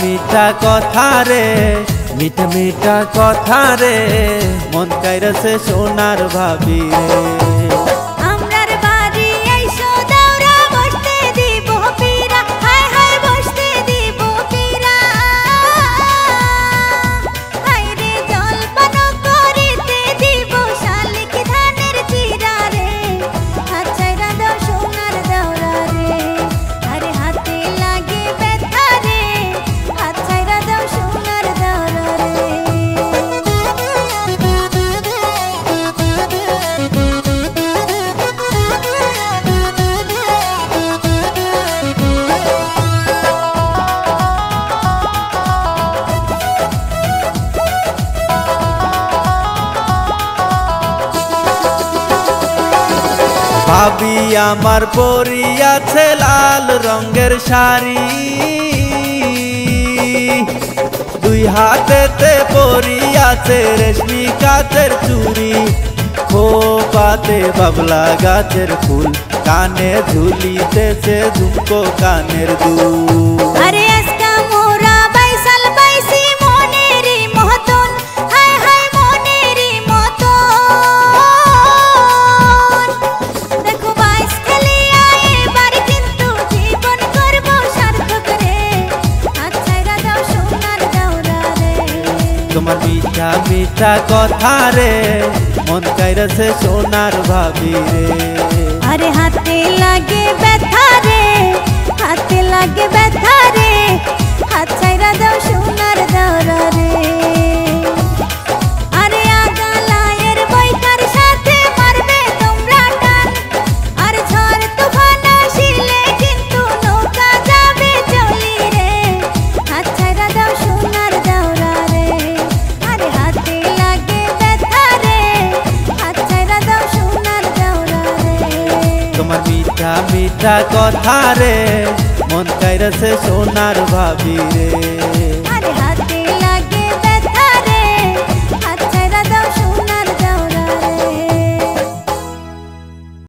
মিঠা কথা রে, মিঠা মিঠা কথা রে, মন কাইরাছে সোনার ভাবি রে। ভাবি আমার পরিয়াছে লাল রঙের শাড়ি, দুই হাতেতে পরিয়াছে রেশমি কাচের চুড়ি, খোপাতে বাবলা গাছের ফুল, কানে ঝুলিতেছে ঝুমকো কানের দুল। তোমার মিঠা মিঠা কথা রে, মন কাইরাছে সোনার ভাবি রে। আরে হাতে লাগে ব্যথা রে, হাতে লাগে ব্যথা রে, হাত ছাইরা দাও সোনার দাওরা রে। আরে আগালায়ের বইটার সাথে মারবে তোমরা টান, আর ঝড় তুফান আসিলে কিন্তু নৌকা যাবে চলি রে। হাত ছাইরা দাও সোনার দাওরা রে। আরে হাতে লাগে ব্যথা রে, হাত ছাইরা দাও সোনার দাওরা রে। তোমার মিঠা মিঠা কথা রে, মন কাইরাছে সোনার ভাবি রে।